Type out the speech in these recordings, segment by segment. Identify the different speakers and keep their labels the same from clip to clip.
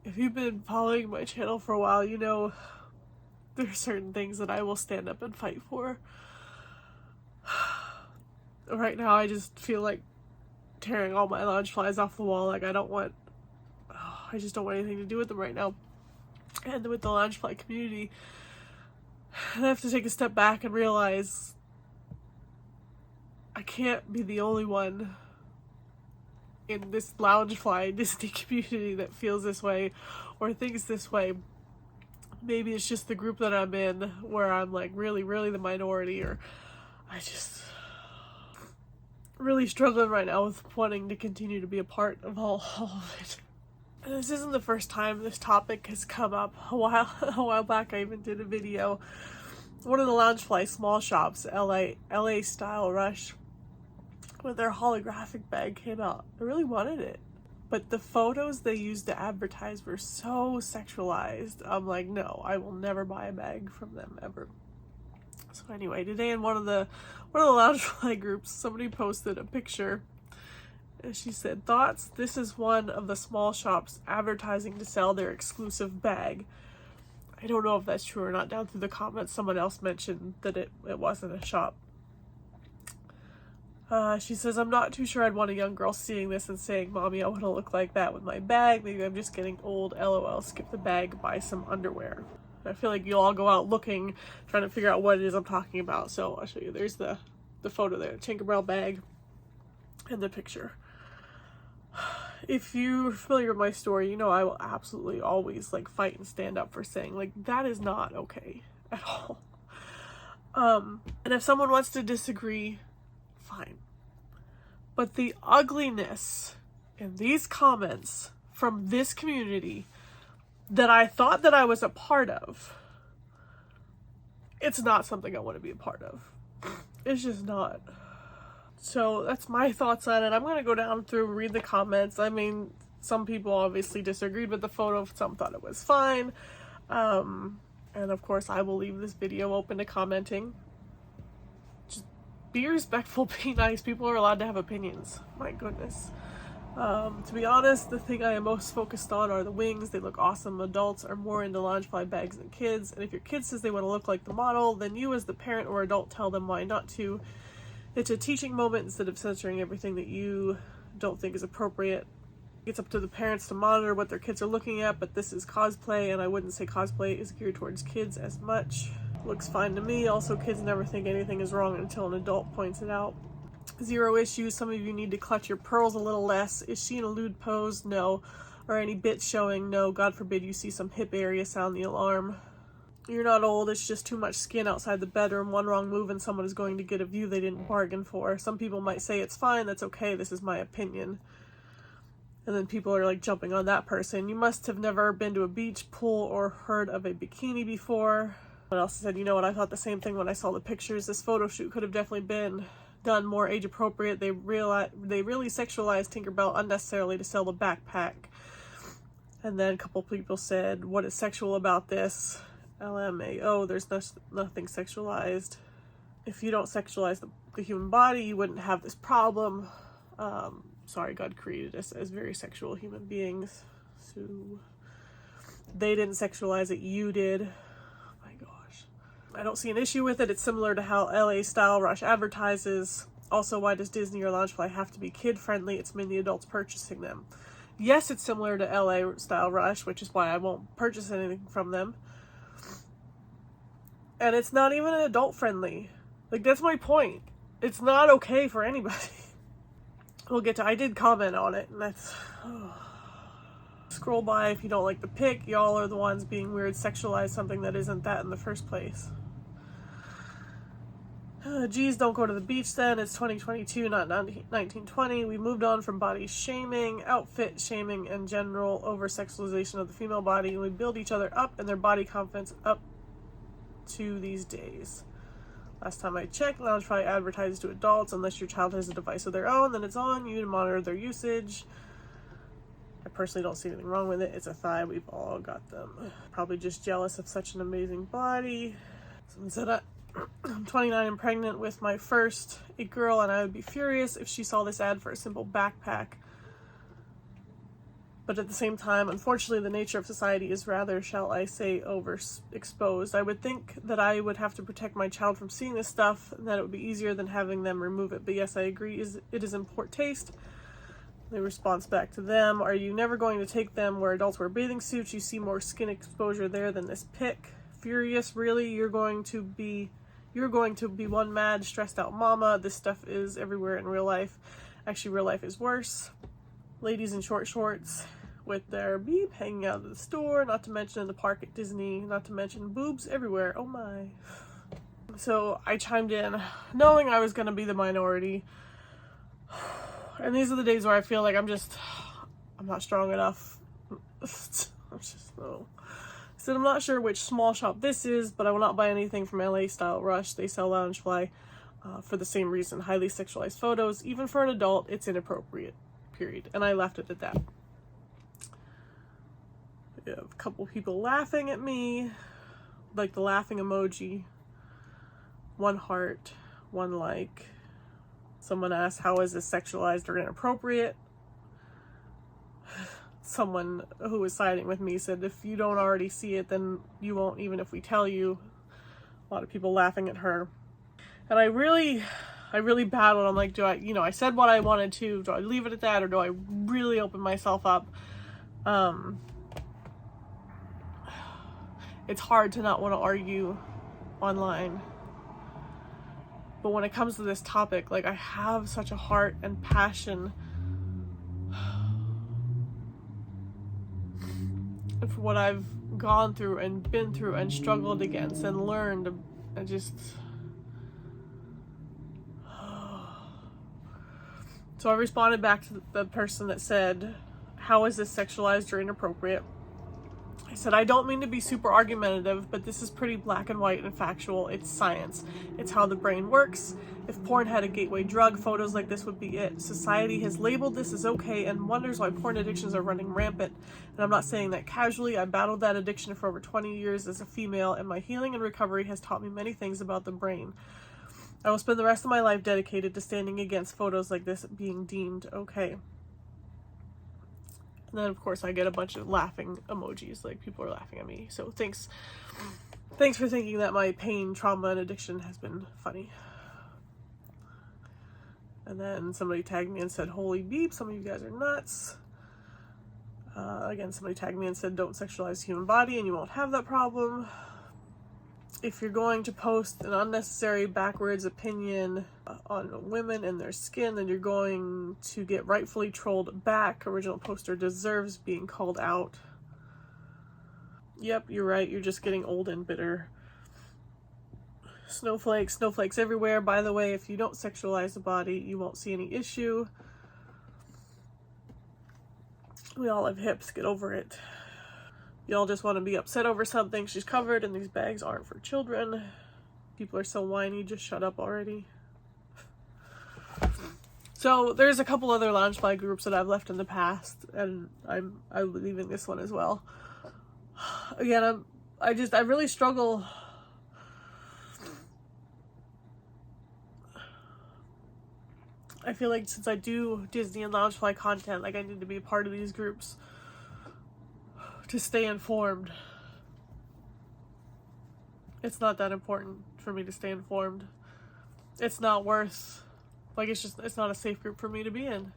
Speaker 1: If you've been following my channel for a while, you know there are certain things that I will stand up and fight for. Right now, I just feel like tearing all my lounge flies off the wall. Like, I just don't want anything to do with them right now. And with the LOUNGEFLY community, and I have to take a step back and realize I can't be the only one in this LOUNGEFLY Disney community that feels this way or thinks this way. Maybe it's just the group that I'm in where I'm like really the minority, or I just really struggling right now with wanting to continue to be a part of all of it. And this isn't the first time this topic has come up. A while back I even did a video. One of the LOUNGEFLY small shops, LA Style Rush, when their holographic bag came out. I really wanted it. But the photos they used to advertise were so sexualized. I'm like, no, I will never buy a bag from them ever. So anyway, today in one of the LOUNGEFLY groups, somebody posted a picture and she said, "Thoughts? This is one of the small shops advertising to sell their exclusive bag." I don't know if that's true or not. Down through the comments, someone else mentioned that it wasn't a shop. She says, "I'm not too sure I'd want a young girl seeing this and saying, 'Mommy, I want to look like that with my bag. Maybe I'm just getting old. LOL. Skip the bag, buy some underwear.'" I feel like you'll all go out looking, trying to figure out what it is I'm talking about. So I'll show you. There's the photo there, Tinkerbell bag, and the picture. If you're familiar with my story, you know I will absolutely always like fight and stand up for saying like that is not okay at all. And if someone wants to disagree, fine. But the ugliness in these comments from this community that I thought that I was a part of, it's not something I want to be a part of. It's just not. So that's my thoughts on it. I'm going to go down through, read the comments. I mean, some people obviously disagreed with the photo. Some thought it was fine. And of course, I will leave this video open to commenting. Just be respectful, be nice. People are allowed to have opinions. My goodness. To be honest, the thing I am most focused on are the wings. They look awesome. Adults are more into LOUNGEFLY bags than kids. And if your kid says they want to look like the model, then you as the parent or adult tell them why not to. It's a teaching moment instead of censoring everything that you don't think is appropriate. It's up to the parents to monitor what their kids are looking at, but this is cosplay, and I wouldn't say cosplay is geared towards kids as much. Looks fine to me. Also, kids never think anything is wrong until an adult points it out. Zero issues. Some of you need to clutch your pearls a little less. Is she in a lewd pose? No. Or any bits showing? No. God forbid you see some hip area, sound the alarm. You're not old, it's just too much skin outside the bedroom. One wrong move and someone is going to get a view they didn't bargain for. Some people might say it's fine, that's okay, this is my opinion. And then people are like jumping on that person. You must have never been to a beach, pool, or heard of a bikini before. Someone else said, you know what, I thought the same thing when I saw the pictures. This photo shoot could have definitely been done more age appropriate. They really sexualized Tinkerbell unnecessarily to sell the backpack. And then a couple people said, what is sexual about this? LMAO, there's nothing sexualized. If you don't sexualize the human body, you wouldn't have this problem. Sorry, God created us as very sexual human beings. So they didn't sexualize it, you did. Oh my gosh. I don't see an issue with it. It's similar to how LA Style Rush advertises. Also, why does Disney or LOUNGEFLY have to be kid-friendly? It's mainly adults purchasing them. Yes, it's similar to LA Style Rush, which is why I won't purchase anything from them. And it's not even an adult friendly. Like, that's my point. It's not okay for anybody. We'll get to, I did comment on it, and that's, scroll by if you don't like the pic. Y'all are the ones being weird, sexualize something that isn't that in the first place. Geez, don't go to the beach then. It's 2022, not 1920. We moved on from body shaming, outfit shaming, and general over-sexualization of the female body, and we build each other up and their body confidence up to these days. Last time I checked, LOUNGEFLY advertises to adults. Unless your child has a device of their own, then it's on you to monitor their usage. I personally don't see anything wrong with it. It's a thigh. We've all got them. Probably just jealous of such an amazing body. Someone said, I'm 29 and pregnant with my first, a girl, and I would be furious if she saw this ad for a simple backpack. But at the same time, unfortunately, the nature of society is rather, shall I say, overexposed. I would think that I would have to protect my child from seeing this stuff, and that it would be easier than having them remove it. But yes, I agree, it is in poor taste. The response back to them, are you never going to take them where adults wear bathing suits? You see more skin exposure there than this pic. Furious, really? You're going to be one mad, stressed out mama. This stuff is everywhere in real life. Actually, real life is worse. Ladies in short shorts with their beep hanging out of the store, not to mention in the park at Disney, not to mention boobs everywhere. Oh my. So I chimed in knowing I was going to be the minority. And these are the days where I feel like I'm not strong enough. No. I said, I'm not sure which small shop this is, but I will not buy anything from LA Style Rush. They sell Loungefly for the same reason. Highly sexualized photos. Even for an adult, it's inappropriate. Period. And I left it at that. We have a couple people laughing at me. Like the laughing emoji. One heart. One like. Someone asked, how is this sexualized or inappropriate? Someone who was siding with me said, if you don't already see it, then you won't, even if we tell you. A lot of people laughing at her. And I really battled. I'm like, I said what I wanted to. Do I leave it at that, or do I really open myself up? It's hard to not want to argue online. But when it comes to this topic, like, I have such a heart and passion for what I've gone through and been through and struggled against and learned. And just... So I responded back to the person that said, how is this sexualized or inappropriate? I said, I don't mean to be super argumentative, but this is pretty black and white and factual. It's science. It's how the brain works. If porn had a gateway drug, photos like this would be it. Society has labeled this as okay and wonders why porn addictions are running rampant. And I'm not saying that casually. I battled that addiction for over 20 years as a female, and my healing and recovery has taught me many things about the brain. I will spend the rest of my life dedicated to standing against photos like this being deemed okay. And then, of course, I get a bunch of laughing emojis, like people are laughing at me. So thanks for thinking that my pain, trauma, and addiction has been funny. And then somebody tagged me and said, holy beep, some of you guys are nuts. Again, somebody tagged me and said, don't sexualize the human body and you won't have that problem. If you're going to post an unnecessary backwards opinion on women and their skin, then you're going to get rightfully trolled back. Original poster deserves being called out. Yep, you're right. You're just getting old and bitter. Snowflakes everywhere. By the way, if you don't sexualize the body, you won't see any issue. We all have hips. Get over it. Y'all just want to be upset over something. She's covered and these bags aren't for children. People are so whiny. Just shut up already. So there's a couple other Loungefly groups that I've left in the past, and I'm leaving this one as well. Again, I really struggle. I feel like since I do Disney and Loungefly content, like I need to be a part of these groups to stay informed. It's not that important for me to stay informed. It's not worth, like, it's not a safe group for me to be in.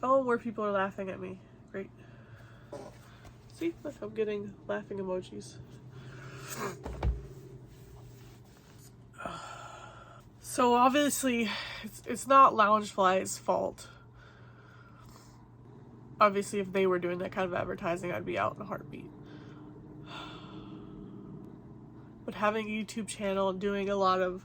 Speaker 1: Oh, where people are laughing at me. Great. See, look, I'm getting laughing emojis. So obviously, it's not Loungefly's fault. Obviously, if they were doing that kind of advertising, I'd be out in a heartbeat. But having a YouTube channel and doing a lot of,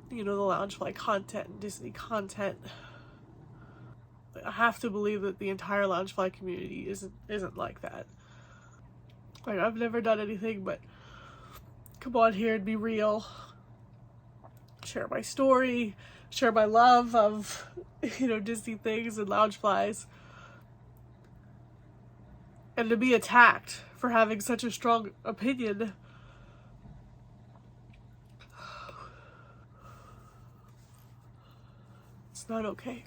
Speaker 1: the Loungefly content and Disney content, I have to believe that the entire Loungefly community isn't like that. Like, I've never done anything but come on here and be real. Share my story, share my love of, Disney things and Loungeflies. And to be attacked for having such a strong opinion. It's not okay.